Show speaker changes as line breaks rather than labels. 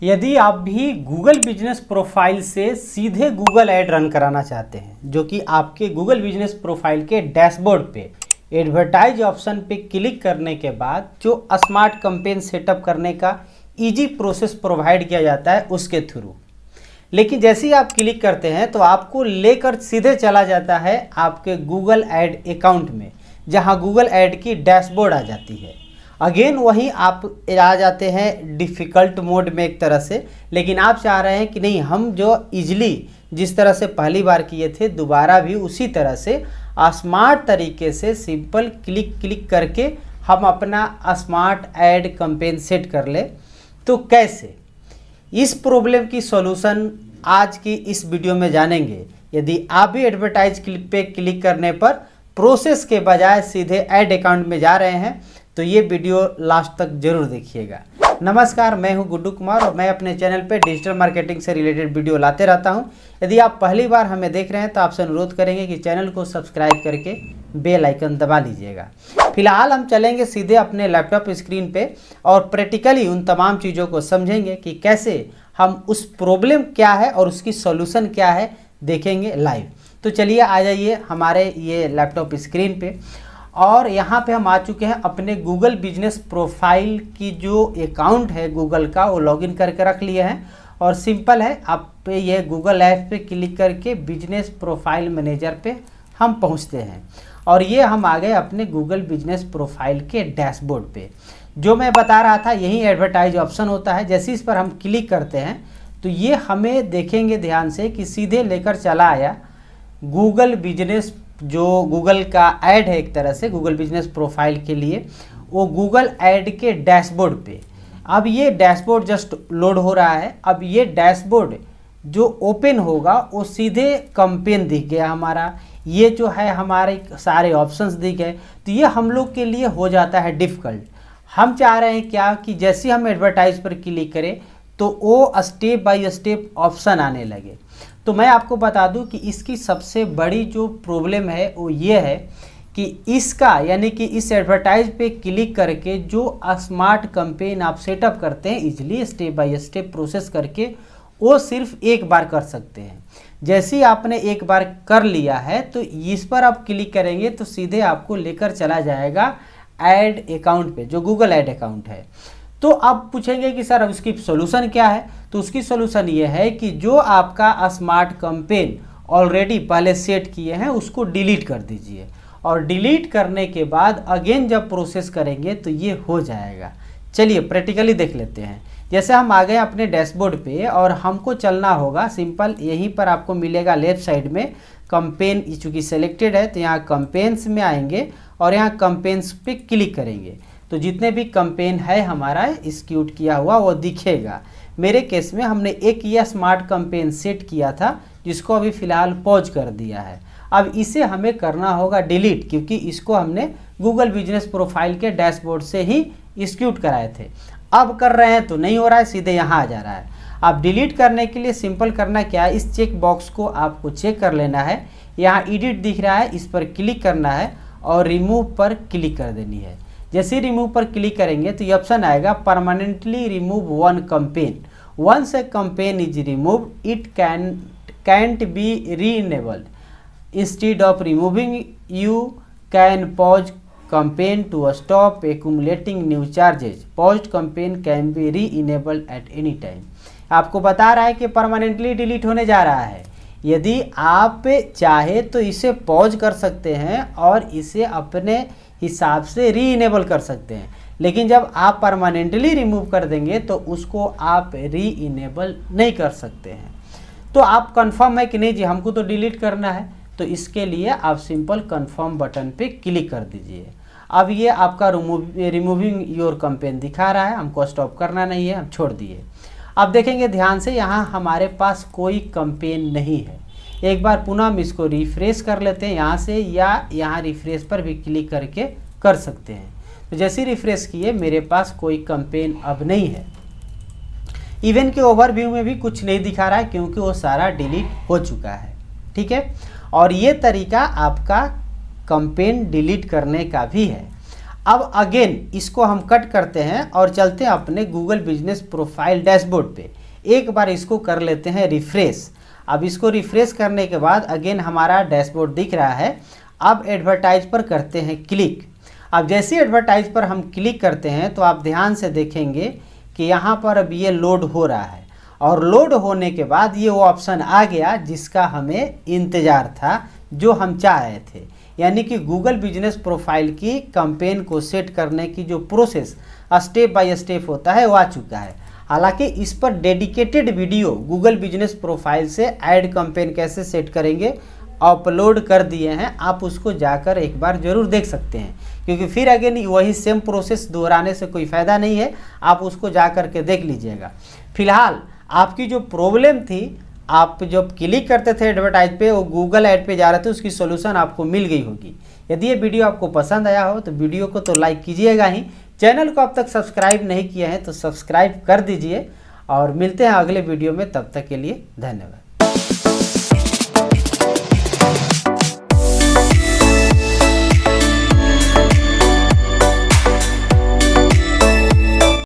यदि आप भी गूगल बिजनेस प्रोफाइल से सीधे गूगल ऐड रन कराना चाहते हैं, जो कि आपके गूगल बिजनेस प्रोफाइल के डैशबोर्ड पे एडवर्टाइज ऑप्शन पे क्लिक करने के बाद जो स्मार्ट कैंपेन सेटअप करने का इजी प्रोसेस प्रोवाइड किया जाता है उसके थ्रू। लेकिन जैसे ही आप क्लिक करते हैं तो आपको लेकर सीधे चला जाता है आपके गूगल ऐड अकाउंट में, जहां गूगल ऐड की डैशबोर्ड आ जाती है। अगेन वहीं आप आ जाते हैं डिफ़िकल्ट मोड में एक तरह से। लेकिन आप चाह रहे हैं कि नहीं, हम जो इजली जिस तरह से पहली बार किए थे दोबारा भी उसी तरह से स्मार्ट तरीके से सिंपल क्लिक करके हम अपना स्मार्ट ऐड कैंपेन सेट कर ले। तो कैसे, इस प्रॉब्लम की सॉल्यूशन आज की इस वीडियो में जानेंगे। यदि आप भी एडवर्टाइज पे क्लिक करने पर प्रोसेस के बजाय सीधे ऐड अकाउंट में जा रहे हैं तो ये वीडियो लास्ट तक जरूर देखिएगा। नमस्कार, मैं हूं गुड्डू कुमार और मैं अपने चैनल पे डिजिटल मार्केटिंग से रिलेटेड वीडियो लाते रहता हूं। यदि आप पहली बार हमें देख रहे हैं तो आपसे अनुरोध करेंगे कि चैनल को सब्सक्राइब करके बेल आइकन दबा लीजिएगा। फिलहाल हम चलेंगे सीधे अपने लैपटॉप स्क्रीन पे और प्रैक्टिकली उन तमाम चीज़ों को समझेंगे कि कैसे हम उस प्रॉब्लम क्या है और उसकी सॉल्यूशन क्या है देखेंगे लाइव। तो चलिए आ जाइए हमारे ये लैपटॉप स्क्रीन पे और यहाँ पे हम आ चुके हैं अपने गूगल बिजनेस प्रोफाइल की जो अकाउंट है गूगल का, वो लॉगिन करके रख लिए हैं। और सिंपल है, आप पे ये गूगल ऐप पे क्लिक करके बिजनेस प्रोफाइल मैनेजर पे हम पहुँचते हैं और ये हम आ गए अपने गूगल बिजनेस प्रोफाइल के डैशबोर्ड पे। जो मैं बता रहा था यही एडवर्टाइज ऑप्शन होता है। जैसे इस पर हम क्लिक करते हैं तो ये हमें देखेंगे ध्यान से कि सीधे लेकर चला आया गूगल बिजनेस, जो गूगल का ऐड है एक तरह से गूगल बिजनेस प्रोफाइल के लिए, वो गूगल ऐड के डैशबोर्ड पे। अब ये डैशबोर्ड जस्ट लोड हो रहा है। अब ये डैशबोर्ड जो ओपन होगा वो सीधे कैंपेन दिख गया हमारा, ये जो है हमारे सारे ऑप्शंस दिख गए। तो ये हम लोग के लिए हो जाता है डिफ़िकल्ट। हम चाह रहे हैं क्या कि जैसे हम एडवर्टाइज पर क्लिक करें तो वो स्टेप बाय स्टेप ऑप्शन आने लगे। तो मैं आपको बता दूं कि इसकी सबसे बड़ी जो प्रॉब्लम है वो ये है कि इसका यानी कि इस एडवर्टाइज पे क्लिक करके जो स्मार्ट कैंपेन आप सेटअप करते हैं easily step by step process करके, वो सिर्फ एक बार कर सकते हैं। जैसे ही आपने एक बार कर लिया है तो इस पर आप क्लिक करेंगे तो सीधे आपको लेकर चला जाएगा ऐड अकाउंट पे, जो गूगल ऐड अकाउंट है। तो आप पूछेंगे कि सर अब उसकी सोल्यूशन क्या है। तो उसकी सोल्यूशन ये है कि जो आपका स्मार्ट कैंपेन ऑलरेडी पहले सेट किए हैं उसको डिलीट कर दीजिए और डिलीट करने के बाद अगेन जब प्रोसेस करेंगे तो ये हो जाएगा। चलिए प्रैक्टिकली देख लेते हैं। जैसे हम आ गए अपने डैशबोर्ड पे और हमको चलना होगा सिंपल, यहीं पर आपको मिलेगा लेफ्ट साइड में कैंपेन, चूँकि सेलेक्टेड है तो यहाँ कैंपेन्स में आएंगे और यहाँ कैंपेन्स पे क्लिक करेंगे तो जितने भी कैंपेन है हमारा एक्सिक्यूट किया हुआ वो दिखेगा। मेरे केस में हमने एक ये स्मार्ट कैंपेन सेट किया था जिसको अभी फ़िलहाल पॉज कर दिया है। अब इसे हमें करना होगा डिलीट, क्योंकि इसको हमने गूगल बिजनेस प्रोफाइल के डैशबोर्ड से ही एक्सिक्यूट कराए थे। अब कर रहे हैं तो नहीं हो रहा है, सीधे यहाँ आ जा रहा है। अब डिलीट करने के लिए सिंपल करना क्या है, इस चेक बॉक्स को आपको चेक कर लेना है। यहाँ एडिट दिख रहा है, इस पर क्लिक करना है और रिमूव पर क्लिक कर देनी है। जैसे रिमूव पर क्लिक करेंगे तो ये ऑप्शन आएगा permanently remove one campaign. Once a campaign is removed it can't be re-enabled. Instead of removing you can pause campaign to stop accumulating new charges. Paused campaign can be re-enabled at any time. आपको बता रहा है कि permanently delete होने जा रहा है। यदि आप चाहे तो इसे पॉज कर सकते हैं और इसे अपने हिसाब से री-इनेबल कर सकते हैं, लेकिन जब आप परमानेंटली रिमूव कर देंगे तो उसको आप री-इनेबल नहीं कर सकते हैं। तो आप कंफर्म है कि नहीं जी हमको तो डिलीट करना है, तो इसके लिए आप सिंपल कंफर्म बटन पे क्लिक कर दीजिए। अब ये आपका रिमूविंग योर कैंपेन दिखा रहा है, हमको स्टॉप करना नहीं है, हम छोड़ दिए। अब देखेंगे ध्यान से, यहाँ हमारे पास कोई कैंपेन नहीं है। एक बार पुनः हम इसको रिफ्रेश कर लेते हैं यहाँ से, या यहाँ रिफ्रेश पर भी क्लिक करके कर सकते हैं। तो जैसे रिफ्रेश किए मेरे पास कोई कैंपेन अब नहीं है। इवन के ओवरव्यू में भी कुछ नहीं दिखा रहा है क्योंकि वो सारा डिलीट हो चुका है। ठीक है, और ये तरीका आपका कैंपेन डिलीट करने का भी है। अब अगेन इसको हम कट करते हैं और चलते हैं अपने गूगल बिजनेस प्रोफाइल डैशबोर्ड पे। एक बार इसको कर लेते हैं रिफ्रेश। अब इसको रिफ्रेश करने के बाद अगेन हमारा डैशबोर्ड दिख रहा है। अब एडवर्टाइज पर करते हैं क्लिक। अब जैसे एडवर्टाइज पर हम क्लिक करते हैं तो आप ध्यान से देखेंगे कि यहाँ पर अब ये लोड हो रहा है और लोड होने के बाद ये वो ऑप्शन आ गया जिसका हमें इंतज़ार था, जो हम चाह रहे थे। यानी कि गूगल बिजनेस प्रोफाइल की कैंपेन को सेट करने की जो प्रोसेस स्टेप बाय स्टेप होता है वो आ चुका है। हालांकि इस पर dedicated video Google business profile से ऐड कैंपेन कैसे सेट करेंगे अपलोड कर दिए हैं, आप उसको जाकर एक बार ज़रूर देख सकते हैं, क्योंकि फिर अगेन वही सेम प्रोसेस दोहराने से कोई फ़ायदा नहीं है। आप उसको जा कर के देख लीजिएगा। फिलहाल आपकी जो प्रॉब्लम थी, आप जब क्लिक करते थे एडवर्टाइज पे वो गूगल ऐड पे जा रहे थे, उसकी सोल्यूशन आपको मिल गई होगी। यदि ये वीडियो आपको पसंद आया हो तो वीडियो को तो लाइक कीजिएगा ही, चैनल को अब तक सब्सक्राइब नहीं किया है तो सब्सक्राइब कर दीजिए और मिलते हैं अगले वीडियो में। तब तक के लिए धन्यवाद।